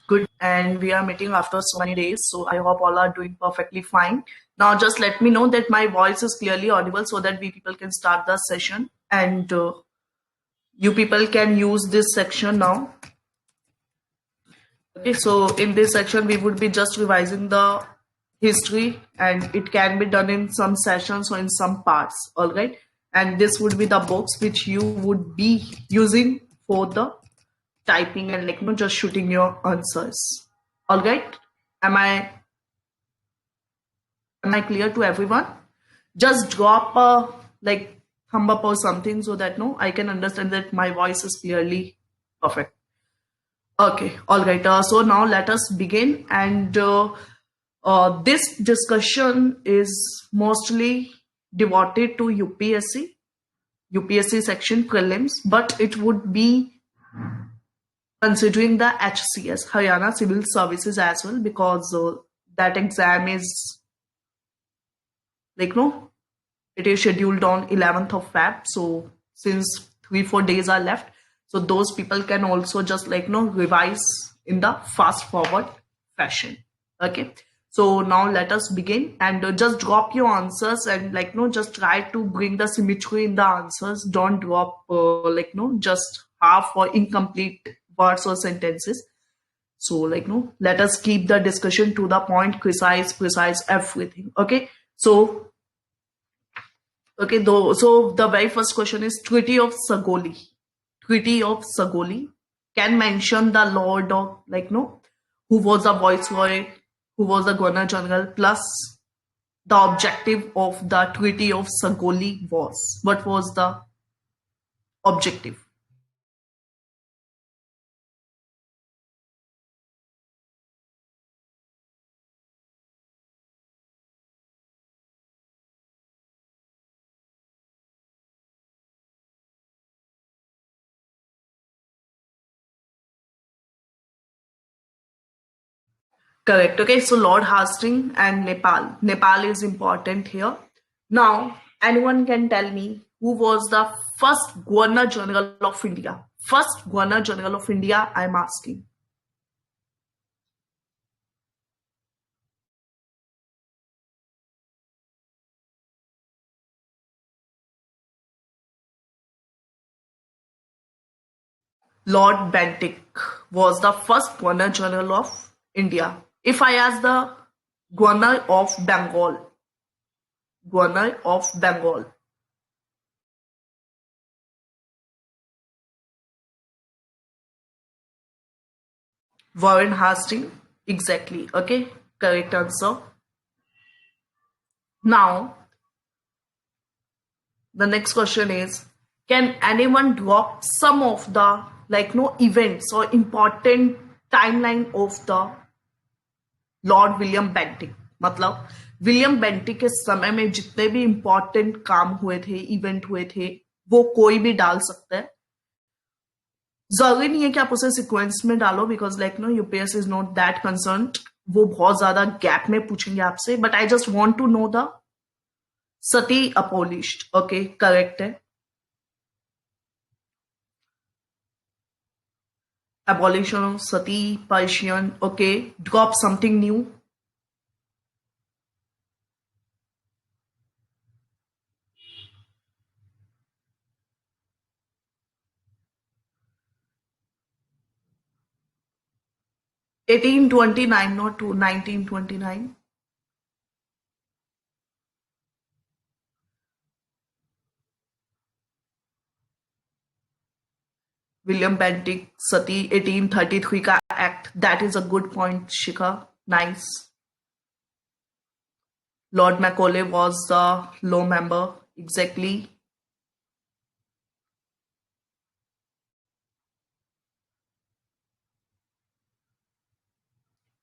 Good, and we are meeting after so many days, so I hope all are doing perfectly fine. Now, just let me know that my voice is clearly audible so that we people can start the session, and you people can use this section now. Okay, so in this section, we would be just revising the history, and it can be done in some sessions or in some parts. All right, and this would be the books which you would be using for the typing and just shooting your answers. All right, am I clear to everyone? Just drop a thumb up or something so that I can understand that my voice is clearly perfect. Okay, all right. So now let us begin, and this discussion is mostly devoted to UPSC section prelims, but it would be considering the HCS, Haryana Civil Services, as well, because that exam is it is scheduled on 11th of Feb. So since 3-4 days are left, so those people can also just revise in the fast forward fashion. Okay, so now let us begin, and just drop your answers, and just try to bring the symmetry in the answers. Don't drop just half or incomplete words or sentences. So let us keep the discussion to the point, precise everything. Okay, so so the very first question is Treaty of Sagoli. Treaty of Sagoli can mention the lord of who was the viceroy, who was the governor general, plus the objective of the Treaty of Sagoli was. What was the objective? Correct. Okay, so Lord Hastings and Nepal. Nepal is important here. Now, anyone can tell me who was the first Governor General of India? First Governor General of India, I'm asking. Lord Bentinck was the first Governor General of India. If I ask the Governor of Bengal, Governor of Bengal, Warren Hastings, exactly. Okay, correct answer. Now, the next question is, can anyone drop some of the events or important timeline of the Lord William Bentinck? मतलब William Bentinck के समय में जितने भी important काम हुए थे, event हुए थे, वो कोई भी डाल सकता है. जरूरी नहीं है कि आप उसे सीक्वेंस में डालो, because UPS is not that concern. वो बहुत ज्यादा गैप में पूछेंगे आपसे, but I just want to know the Sati abolished. Okay, correct है. Abolition of sati, Persian. Okay, drop something new. (1829), not 1929. William Bentinck, सती 1833 का act. That is a good point, Shikha. Nice. Lord Macaulay was the law member. Exactly.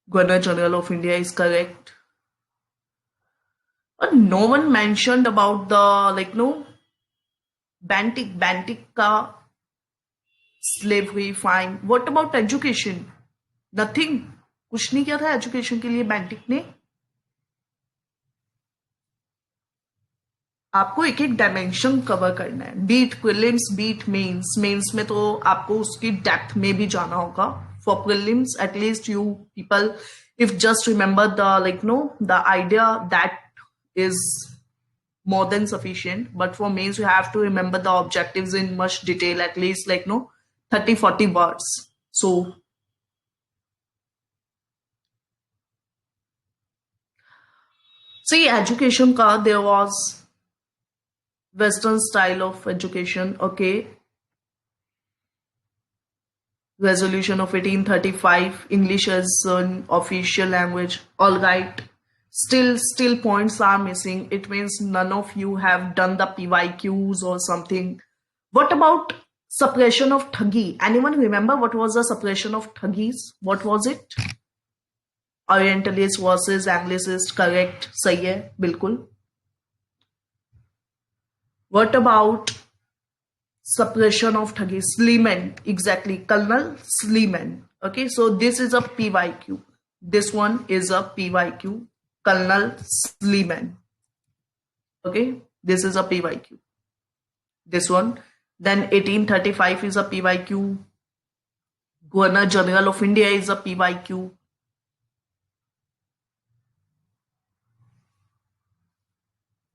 Governor General of India is correct. But no one mentioned about the Bentinck ka slavery, fine. What about education? Nothing. कुछ नहीं किया था education के लिए Bentinck ने. आपको एक एक डायमेंशन कवर करना है. Be it prelims, be it mains. Mains में तो आपको उसकी डेप्थ में भी जाना होगा. for prelims, at least you people, if just remember the idea, that is more than sufficient. But for mains, you have to remember the objectives in much detail, at least 30-40 words. So see, education ka there was Western style of education, okay. Resolution of 1835, English as an official language. All right. Still points are missing. It means none of you have done the PYQs or something. What about suppression of thuggy? Anyone remember what was the suppression of thuggies? What was it? Orientalist versus Anglicist. Correct. सही है, बिल्कुल. What about suppression of thuggy? Sleeman, exactly. Colonel Sleeman. Okay, so this is a PYQ. This one is a PYQ. Colonel Sleeman. Okay, this is a PYQ. This one. Then 1835 is a PYQ. Governor General of India is a PYQ.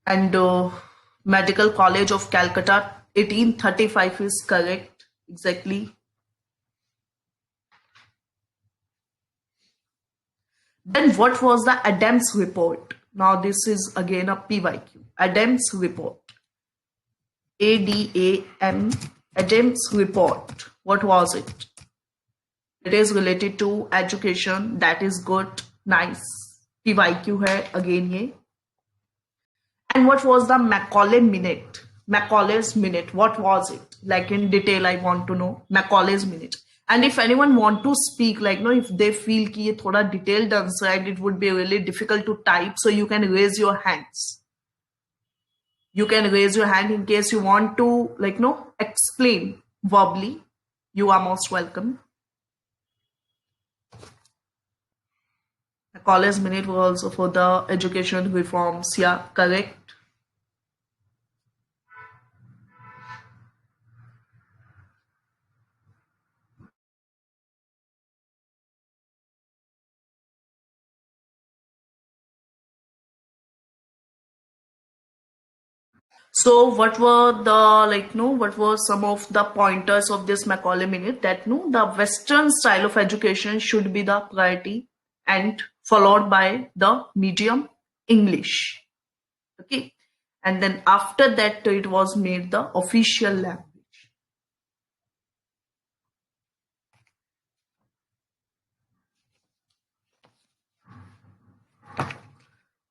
And Medical College of Calcutta, 1835 is correct. Exactly. Then what was the Adams report? Now this is again a PYQ. Adams report. ADAM. Adams report. What was it? It is related to education. That is good. Nice. PYQ hai again ye. And what was the Macaulay minute? Macaulay's minute. What was it? Like in detail, I want to know. Macaulay's minute. And if anyone want to speak, if they feel कि ये थोड़ा detailed answer and it would be really difficult to type, so you can raise your hands. You can raise your hand in case you want to, explain verbally. You are most welcome. Macaulay's minute was also for the education reforms. Yeah, correct. So what were what were some of the pointers of this Macaulay minute? That the Western style of education should be the priority and followed by the medium English. Okay. And then after that, it was made the official language.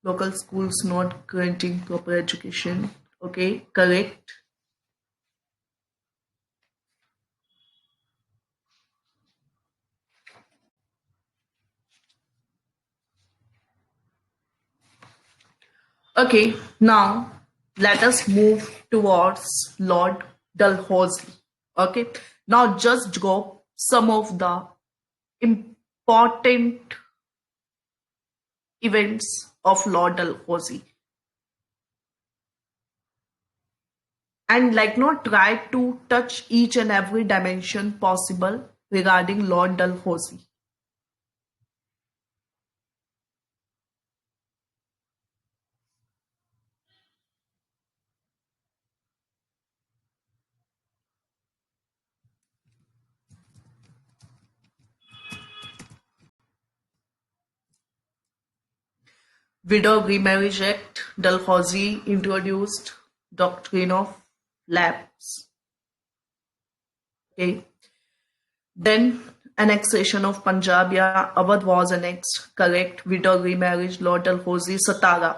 Local schools not granting proper education. Okay, correct. Okay, now let us move towards Lord Dalhousie. Okay, now just drop some of the important events of Lord Dalhousie. And try to touch each and every dimension possible regarding Lord Dalhousie. Widow Remarriage Act, Dalhousie introduced doctrine of lapse. Okay. Then annexation of Punjab, yeah, Awadh was annexed, correct. Widow remarriage, Lord Dalhousie, Satara.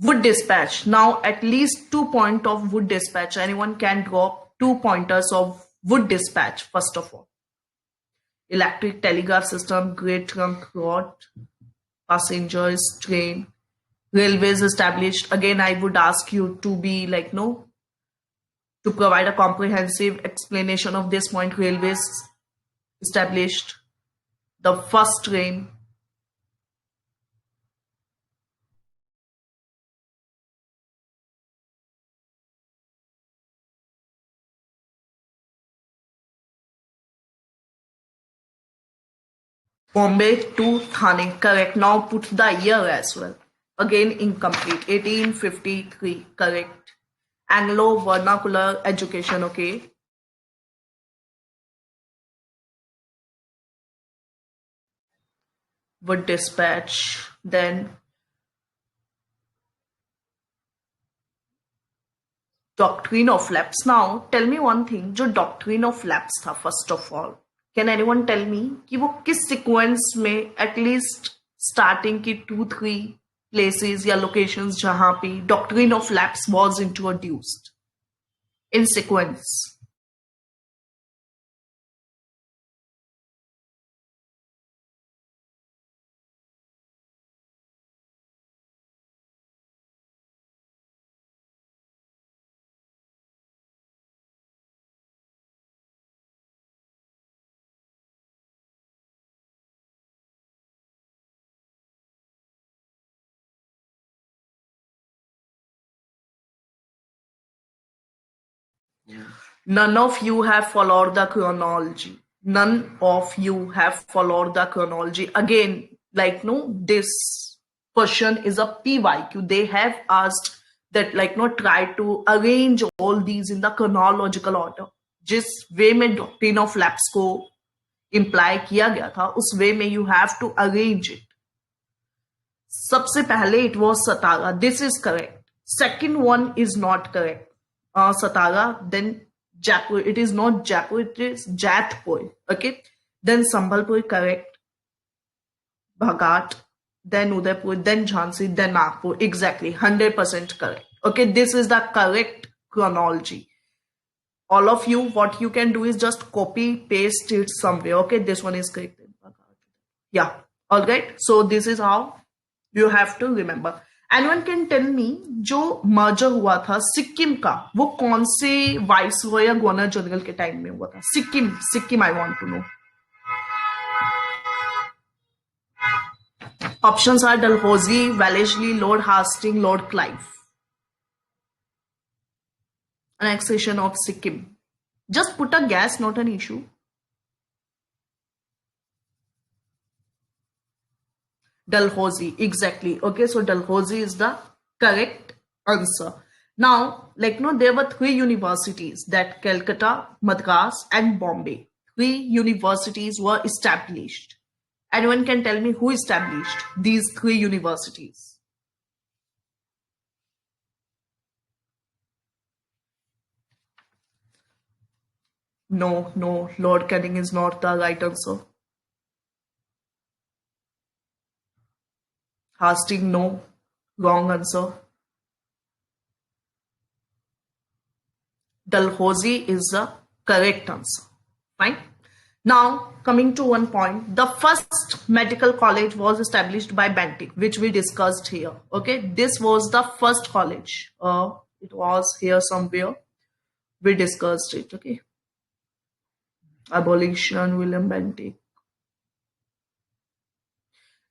Wood dispatch. Now at least 2 points of wood dispatch. Anyone can drop 2 pointers of wood dispatch, first of all. Electric telegraph system, Great Trunk Road, passengers, train, railways established. Again, I would ask you to be to provide a comprehensive explanation of this point. Railways established, the first train, Bombay to Thane. Correct. Now put the year as well. Again incomplete. 1853. Correct. Anglo vernacular education. Okay. Would dispatch. Then doctrine of lapse. Now tell me one thing. जो doctrine of lapse था first of all. Can anyone tell me कि वो किस sequence में at least starting की 2-3 places या locations जहाँ पे doctrine of lapse was introduced in sequence. None of you have followed the chronology. None of you have followed the chronology. Again, like, no, this question is a PYQ. They have asked that, like, no, try to arrange all these in the chronological order. जिस way में doctrine of lapse को employ किया गया था उस way में you have to arrange it. सबसे पहले it was Satara. This is correct. Second one is not correct. Satara, then Jaipur. It is not Jaipur, it is Jatpur. Okay. Then Sambalpur, correct. Bhagat, then Udaipur, then Jhansi, then Nagpur. Exactly. 100% correct. Okay. This is the correct chronology. All of you, what you can do is just copy, paste it somewhere. Okay. This one is correct. Yeah. All right. So this is how you have to remember. Anyone can tell me जो merger हुआ था सिक्किम का वो कौन से viceroy या governor general के time में हुआ था? Sikkim I want to know. Options are Dalhousie, Wellesley, Lord Hastings, Lord Clive. Annexation of Sikkim. Just put a guess, not an issue. Dalhousie, exactly. Okay, so Dalhousie is the correct answer. Now, like, no, there were 3 universities, that Calcutta, Madras, and Bombay. 3 universities were established. Anyone can tell me who established these 3 universities? No, Lord Canning is not the right answer. Hastings, no. Wrong answer. Dalhousie is the correct answer. Fine. Now, coming to one point. The first medical college was established by Bentinck, which we discussed here. Okay. This was the first college. It was here somewhere. We discussed it. Okay. Abolition, William Bentinck.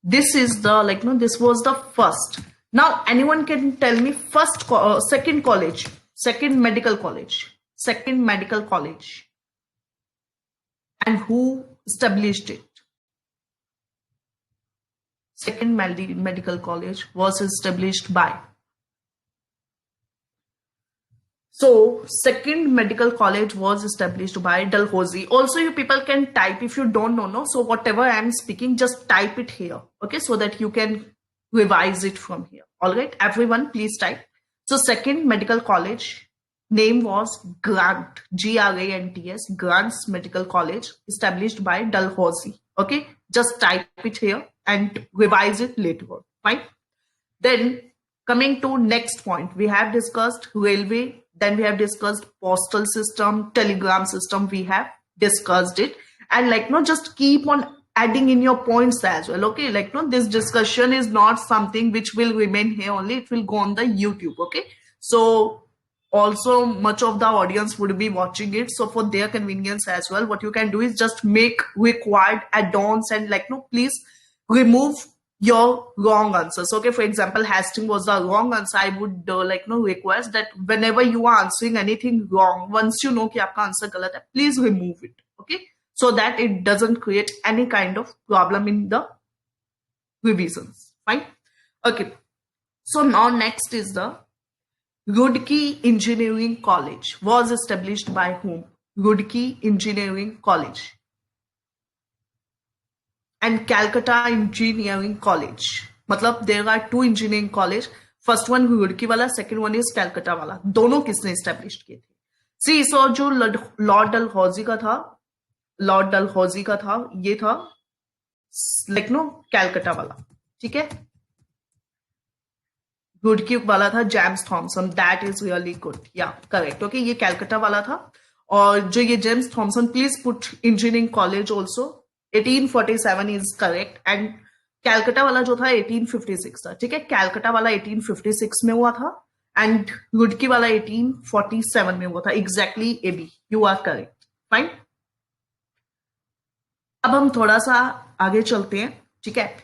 This is the, like, no, this was the first. Now, anyone can tell me second college, second medical college, and who established it? Second medical college was established by. So, second medical college was established by Dalhousie. Also, you people can type if you don't know. No? So, whatever I am speaking, just type it here. Okay, so that you can revise it from here. All right, everyone, please type. So, second medical college name was Grant, Grants, Grants Medical College, established by Dalhousie. Okay, just type it here and revise it later on. Fine. Then, coming to next point, we have discussed railway. Then we have discussed postal system, telegram system. We have discussed it. And, like, no, just keep on adding in your points as well. Okay, like, no, this discussion is not something which will remain here only. It will go on the YouTube. Okay, so also much of the audience would be watching it. So for their convenience as well, what you can do is just make required add-ons and, like, no, please remove your wrong answers. Okay, for example, Hastings was the wrong answer. I would like, no, request that whenever you are answering anything wrong, once you know कि आपका answer गलत है, please remove it. Okay, so that it doesn't create any kind of problem in the revisions. Fine. Okay. So now next is the Roorkee Engineering College was established by whom? Roorkee Engineering College and Calcutta Engineering College. मतलब there are two engineering college. First one Roorkee वाला, second one is Calcutta वाला. दोनों किसने established किए थे? See, so जो Lord Dalhousie का था, ये था like no कैलकटा वाला. ठीक है, रुड़की वाला था James Thompson. That is really good. या करेक्ट. ओके, ये कैलकटा वाला था. और जो ये James Thompson, please put engineering college also. 1847 is correct. And Calcutta वाला जो था 1856 था. ठीक है, कैलकटा वाला 1856 में हुआ था एंड रुड़की वाला 1847 में हुआ था. Exactly AB, you are correct. Fine. अब हम थोड़ा सा आगे चलते हैं. ठीक है,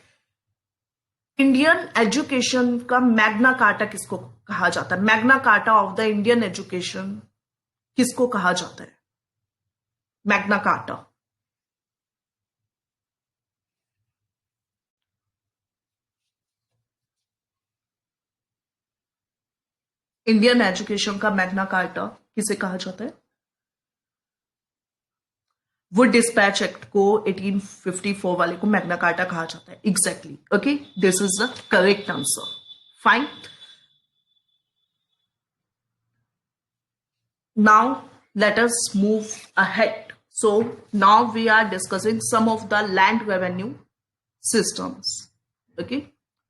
इंडियन एजुकेशन का मैग्ना कार्टा किसको कहा जाता है? Magna Carta of the Indian education किसको कहा जाता है? Magna Carta. इंडियन एजुकेशन का मैग्ना कार्टा किसे कहा जाता है? वुड डिस्पैच एक्ट को 1854 वाले को मैग्ना कार्टा कहा जाता है. Exactly. Okay, this is the correct answer. Fine. Now let us move ahead. So now we are discussing some of the land revenue systems. Okay,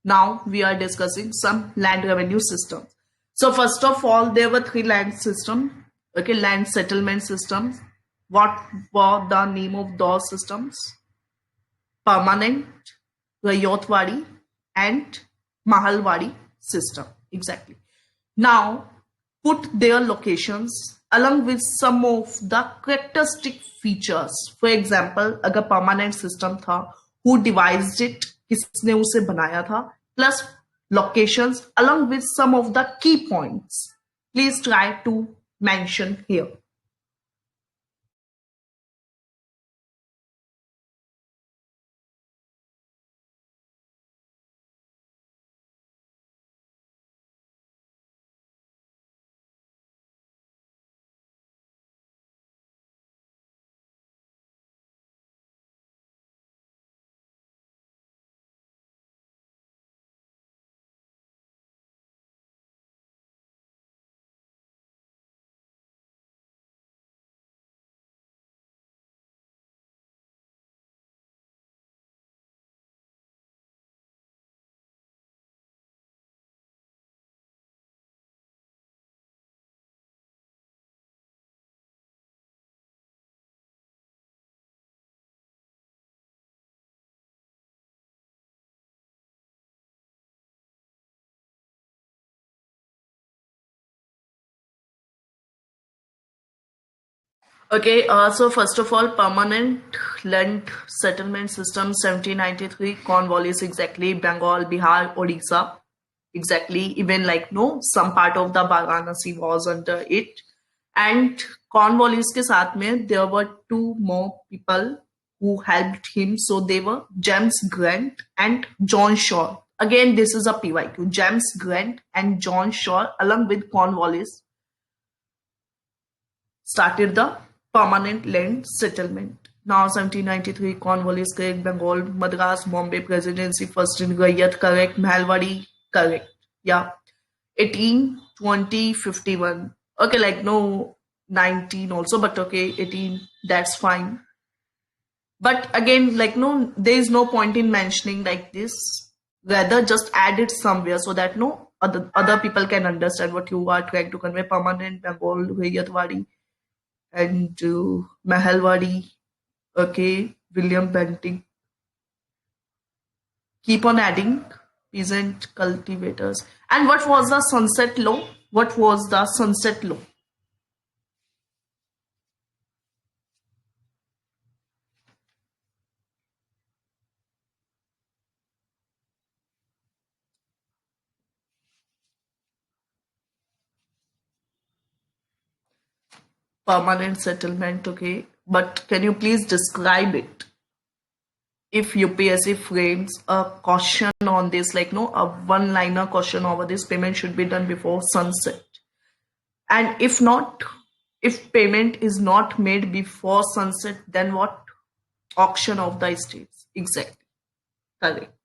now we are discussing some land revenue systems. So first of all, there were three land systems. Okay, land settlement systems. What were the name of those systems? Permanent, Rayotwadi, and Mahalwadi system. Exactly. Now put their locations along with some of the characteristic features. For example, अगर permanent system था, who devised it, किसने उसे बनाया था, plus locations along with some of the key points. Please try to mention here. Okay, so first of all, permanent land settlement system 1793, Cornwallis, exactly, Bengal, Bihar, Odisha, exactly, even like no, some part of the Varanasi was under it. And Cornwallis ke saath mein, there were two more people who helped him. So they were James Grant and John Shaw. Again, this is a PYQ. James Grant and John Shaw along with Cornwallis started the permanent land settlement. Now 1793, Cornwallis correct, Bengal, Madras, Bombay Presidency, first in Rayat correct, Mahalwadi correct. Yeah. 18, 20, 51. Okay, like no 19 also, but okay, 18, that's fine. But again, like no, there is no point in mentioning like this. Rather just add it somewhere so that no other people can understand what you are trying to convey. Permanent, Bengal, Rayatwadi, and Mahalwadi, okay, William Bentinck. Keep on adding peasant cultivators. And what was the sunset law? What was the sunset law? Permanent settlement, okay. but can you please describe it? If UPSC frames a question on this, like no, a one-liner question over this, payment should be done before sunset. And if not, if payment is not made before sunset, then what? Auction of the estates. Exactly. Correct.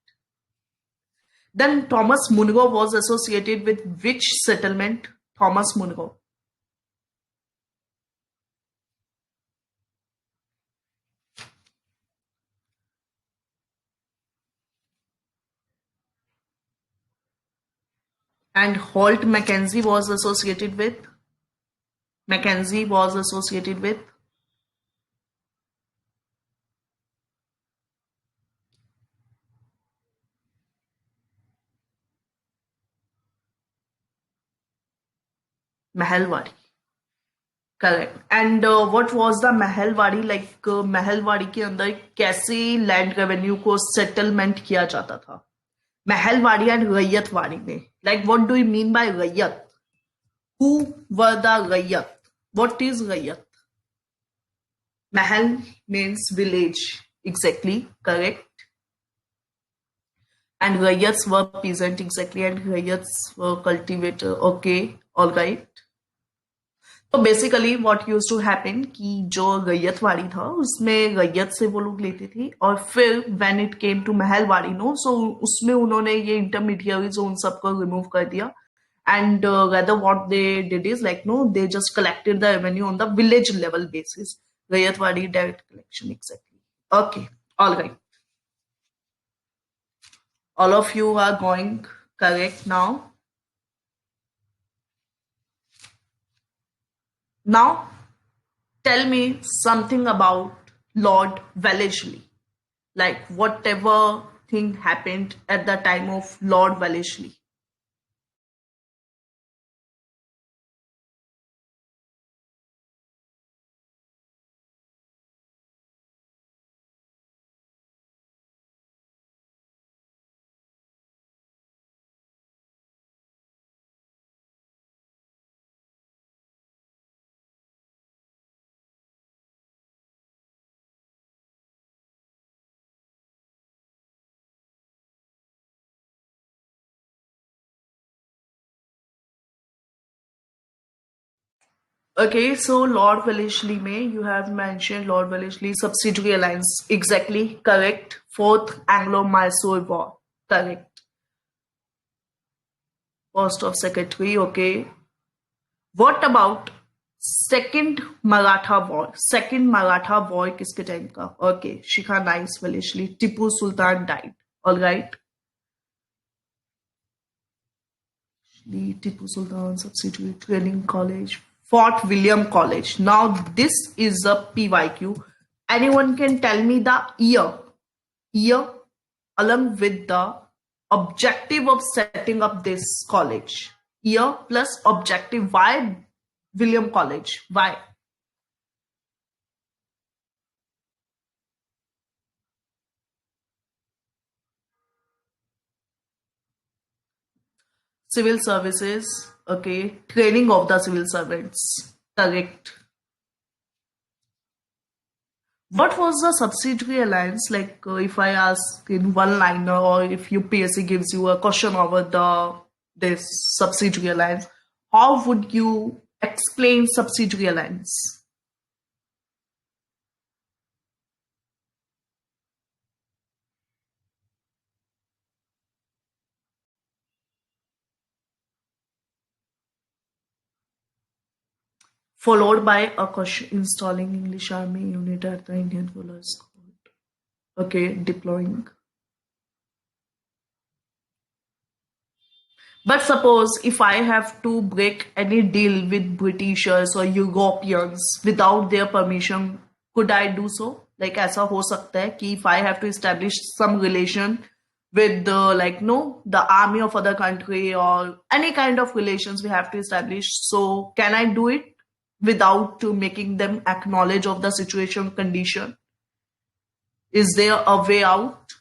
Then Thomas Munro was associated with which settlement? Thomas Munro. And Holt Mackenzie was associated with? Mackenzie was associated with? Mahalwadi. Correct and what was the Mahalwari like Mahalwari के अंदर कैसे land revenue को settlement किया जाता था Mahalwari and ryotwari में like what do you mean by रैयत who were the रैयत व्हाट इज रैयत महल means village exactly correct and rayats were peasant exactly and rayats were cultivator okay all right तो basically what use to happen कि जो रैयतवाड़ी था उसमें रैयत से वो लोग लेते थे और फिर when it came to Mahalwari no so उसमें उन्होंने ये इंटरमीडियरीज उन सबको रिमूव कर दिया and rather what they did is like no they just collected the revenue on the village level basis Ryotwari direct collection exactly okay all right all of you are going correct now tell me something about Lord Wellesley. Like whatever thing happened at the time of Lord Wellesley. Okay, so Lord Wellesley में you have mentioned Lord Wellesley subsidiary alliance. Exactly correct. Fourth Anglo-Mysore War. Correct. Post of secretary. Okay. What about second Maratha War? Second Maratha War किसके time का? Okay. Shikha Nice Wellesley. Tipu Sultan died. All right. The Tipu Sultan Subsidiary Training College, Fort William College. Now this is a PYQ. Anyone can tell me the year along with the objective of setting up this college. Year plus objective. Why William College? Why? Civil services. Okay. Training of the civil servants. Correct. What was the subsidiary alliance like? If I ask in one liner, or if UPSC gives you a question over this subsidiary alliance, how would you explain subsidiary alliance? Followed by a question: installing English Army unit at the Indian Police Court. Okay, deploying. But suppose if I have to break any deal with Britishers or Europeans without their permission, could I do so? Like ऐसा हो सकता है कि if I have to establish some relation with the army of other country or any kind of relations we have to establish. So can I do it without making them acknowledge of the situation condition? Is there a way out?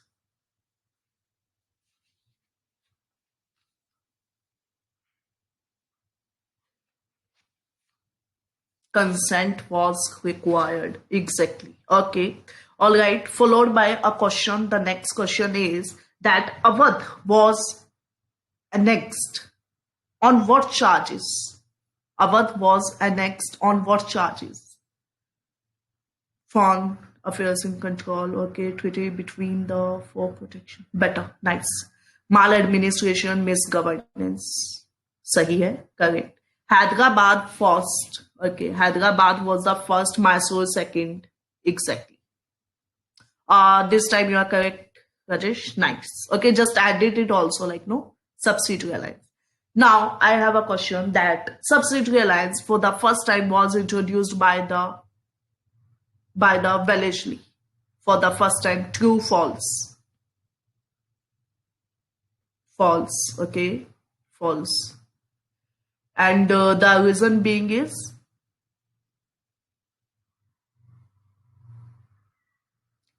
consent was required. Exactly. Okay. All right. Followed by a question. The next question is that Awadh was annexed on what charges? Awadh was annexed on what charges? Foreign affairs in control. Okay. Treaty between the for protection. Better. Nice. Maladministration, misgovernance. सही है. Correct. Hyderabad first. Okay. Hyderabad was the first, Mysore second. Exactly. This time you are correct, Rajesh. Nice. Okay. Just added it also, like, no, subsidiary alliance. Now I have a question that subsidiary alliance for the first time was introduced by the Wellesley for the first time. True, false? False. Okay. False. And the reason being is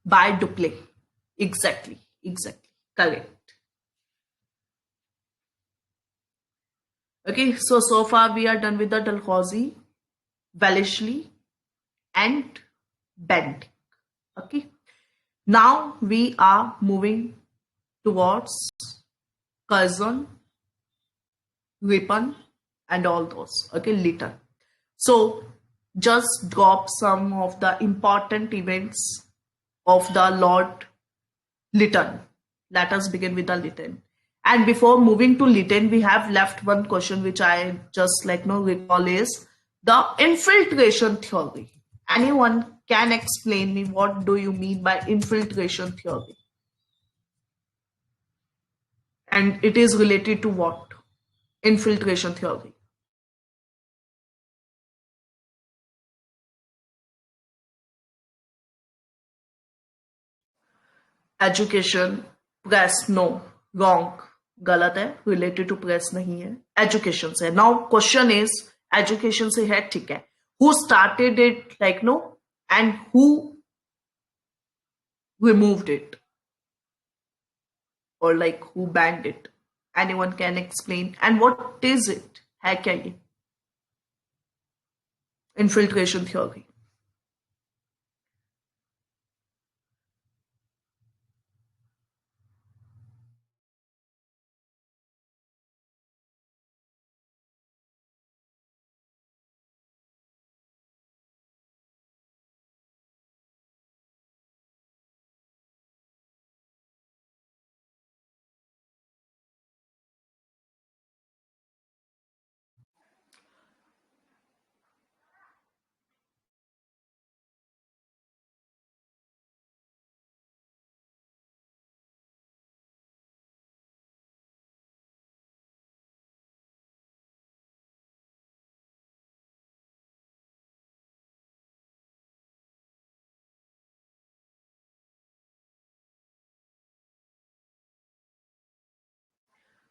by Duplay. Exactly. Exactly. Correct. Okay. So far we are done with the Dalhousie, Wellesley, and Bend. Okay. Now we are moving towards Curzon, Ripon, and all those. Okay. Lytton. So just drop some of the important events of the Lord Lytton. Let us begin with the Lytton. And before moving to Lytton, we have left one question which I just recall is the infiltration theory. Anyone can explain me what do you mean by infiltration theory? And it is related to what? Infiltration theory. Education, press, no, wrong, गलत है, related to press नहीं है, education से. Now question is education से है, ठीक है, who started it, and who removed it, or who banned it? Anyone can explain? And what is it? है क्या ये infiltration theory?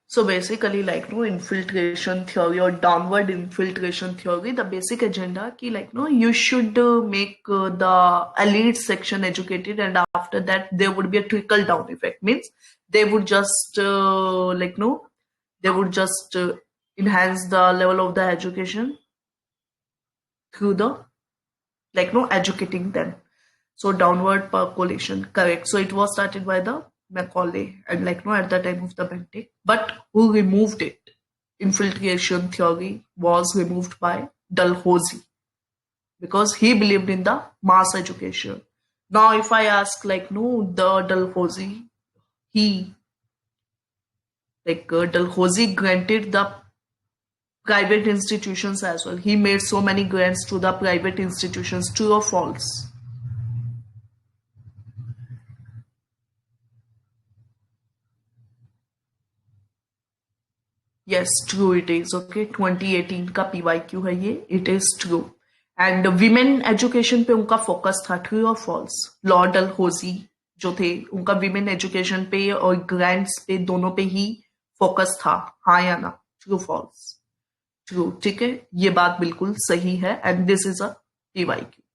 So basically, infiltration theory or downward infiltration theory, the basic agenda ki you should make the elite section educated, and after that there would be a trickle down effect. Means they would just they would just enhance the level of the education through the educating them. So downward percolation, correct. So it was started by the Macaulay and at the time of the Bentinck, but who removed it? Infiltration theory was removed by Dalhousie because he believed in the mass education. Now if I ask the Dalhousie, Dalhousie granted the private institutions as well. He made so many grants to the private institutions. True or false? Yes, true it is. Okay, 2018 का PYQ है ये. It is true. And women education पे उनका focus था. True or false? Lord Dalhousie जो थे उनका women education पे और grants पे दोनों पे ही focus था. हाँ या ना? True false? True. ठीक है, ये बात बिल्कुल सही है. And this is a PYQ.